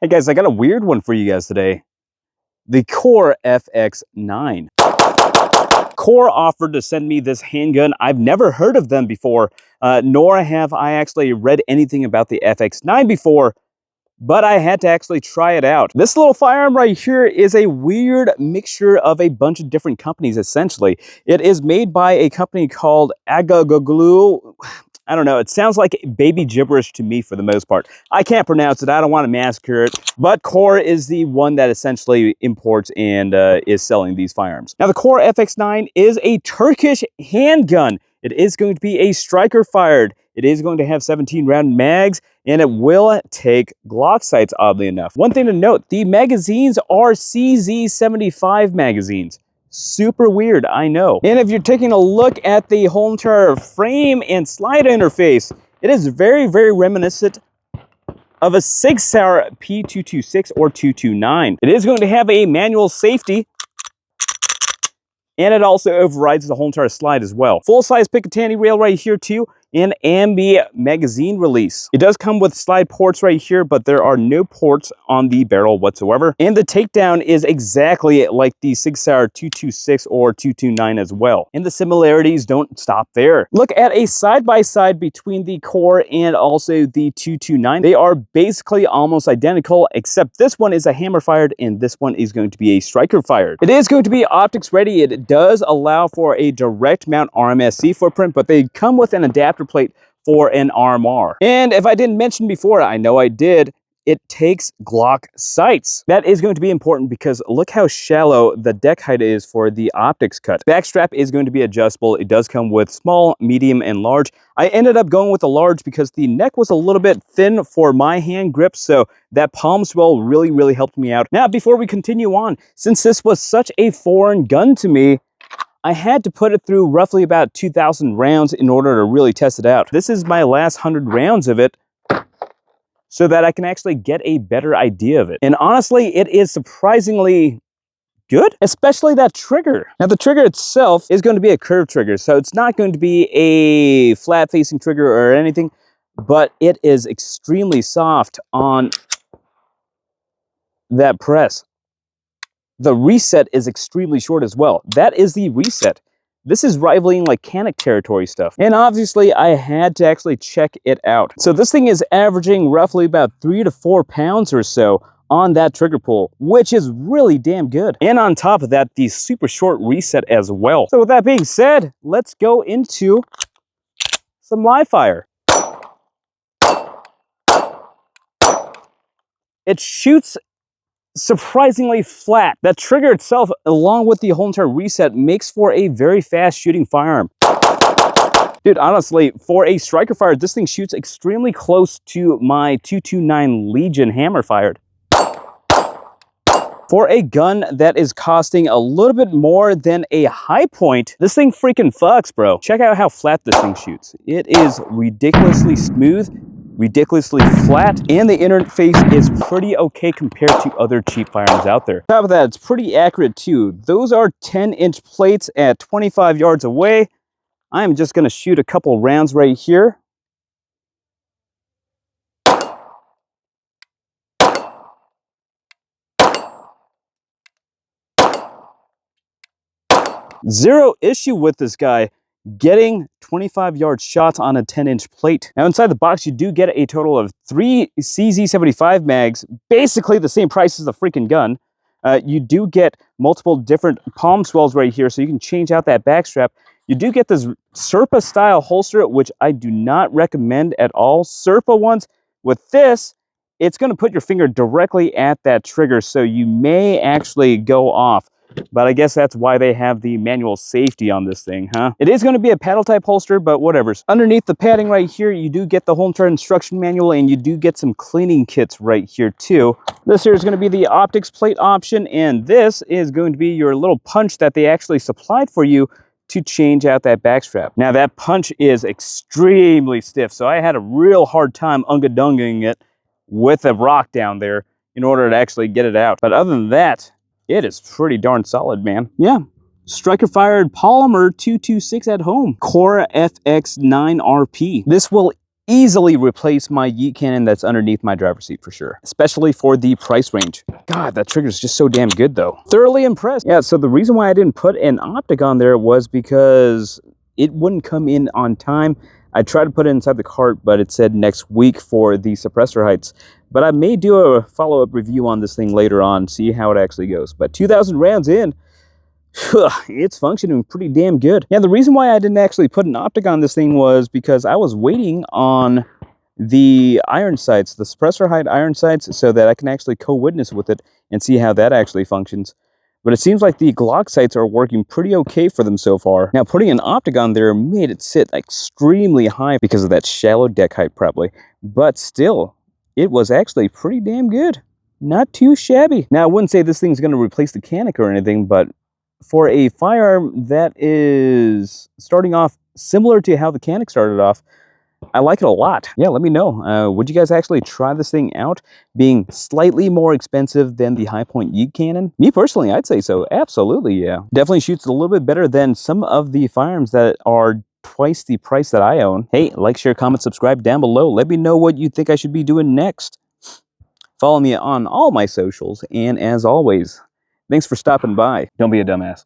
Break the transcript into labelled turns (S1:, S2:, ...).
S1: Hey guys, I got a weird one for you guys today. The KOR FX-9. KOR offered to send me this handgun. I've never heard of them before, nor have I actually read anything about the FX-9 before, but I had to actually try it out. This little firearm right here is a weird mixture of a bunch of different companies, essentially. It is made by a company called Agagaglu. I don't know, it sounds like baby gibberish to me for the most part. I can't pronounce it, I don't want to massacre it, but KOR is the one that essentially imports and is selling these firearms. Now the KOR FX-9 is a Turkish handgun. It is going to be a striker fired. It is going to have 17 round mags, and it will take Glock sights, oddly enough. One thing to note, the magazines are CZ75 magazines. Super weird, I know. And if you're taking a look at the whole entire frame and slide interface, it is very, very reminiscent of a Sig Sauer P226 or 229. It is going to have a manual safety, and it also overrides the whole entire slide as well. Full-size Picatinny rail right here too, and ambi magazine release. It does come with slide ports right here, but there are no ports on the barrel whatsoever. And the takedown is exactly like the Sig Sauer 226 or 229 as well. And the similarities don't stop there. Look at a side-by-side between the KOR and also the 229. They are basically almost identical, except this one is a hammer fired and this one is going to be a striker fired. It is going to be optics ready. It does allow for a direct mount RMSC footprint, but they come with an adapter plate for an RMR. And if I didn't mention before, I know I did, it takes Glock sights. That is going to be important because look how shallow the deck height is for the optics cut. Backstrap is going to be adjustable. It does come with small, medium, and large. I ended up going with the large because the neck was a little bit thin for my hand grip, so that palm swell really helped me out. Now, before we continue on, since this was such a foreign gun to me, I had to put it through roughly about 2,000 rounds in order to really test it out. This is my last 100 rounds of it so that I can actually get a better idea of it. And honestly, it is surprisingly good, especially that trigger. Now the trigger itself is going to be a curved trigger, so it's not going to be a flat facing trigger or anything, but it is extremely soft on that press. The reset is extremely short as well. That is the reset. This is rivaling like Canik territory stuff. And obviously I had to actually check it out. So this thing is averaging roughly about 3 to 4 pounds or so on that trigger pull, which is really damn good. And on top of that, the super short reset as well. So with that being said, let's go into some live fire. It shoots surprisingly flat. That trigger itself, along with the whole entire reset, makes for a very fast shooting firearm. Dude, honestly, for a striker fire, this thing shoots extremely close to my 229 Legion hammer fired. For a gun that is costing a little bit more than a High Point, this thing freaking fucks, bro. Check out how flat this thing shoots. It is ridiculously smooth, ridiculously flat, and the interface is pretty okay compared to other cheap firearms out there. On top of that, it's pretty accurate too. Those are 10-inch plates at 25 yards away. I'm just going to shoot a couple rounds right here. Zero issue with this guy getting 25-yard shots on a 10-inch plate. Now inside the box, you do get a total of 3 CZ75 mags, basically the same price as the freaking gun. You do get multiple different palm swells right here, so you can change out that backstrap. You do get this Serpa style holster, which I do not recommend at all. Serpa ones, with this, it's going to put your finger directly at that trigger, so you may actually go off. But I guess that's why they have the manual safety on this thing, huh? It is going to be a paddle type holster, but whatever. Underneath the padding right here, you do get the whole entire instruction manual, and you do get some cleaning kits right here too. This here is going to be the optics plate option, and this is going to be your little punch that they actually supplied for you to change out that backstrap. Now that punch is extremely stiff, so I had a real hard time ungadunging it with a rock down there in order to actually get it out. But other than that, it is pretty darn solid, man. Yeah. Striker fired polymer 226 at home. KOR FX-9 RP. This will easily replace my yeet cannon that's underneath my driver's seat for sure, especially for the price range. God, that trigger is just so damn good though. Thoroughly impressed. Yeah, so the reason why I didn't put an optic on there was because it wouldn't come in on time. I tried to put it inside the cart, but it said next week for the suppressor heights. But I may do a follow-up review on this thing later on, see how it actually goes. But 2,000 rounds in, it's functioning pretty damn good. Yeah, the reason why I didn't actually put an optic on this thing was because I was waiting on the iron sights, the suppressor height iron sights, so that I can actually co-witness with it and see how that actually functions. But it seems like the Glock sights are working pretty okay for them so far. Now, putting an optic on there made it sit extremely high because of that shallow deck height probably. But still, it was actually pretty damn good. Not too shabby. Now, I wouldn't say this thing's going to replace the Canic or anything, but for a firearm that is starting off similar to how the Canic started off, I like it a lot. Yeah, let me know. Would you guys actually try this thing out, being slightly more expensive than the Hi-Point yeet cannon? Me personally, I'd say so. Absolutely, yeah. Definitely shoots a little bit better than some of the firearms that are twice the price that I own. Hey, like, share, comment, subscribe down below. Let me know what you think I should be doing next. Follow me on all my socials, and as always, thanks for stopping by. Don't be a dumbass.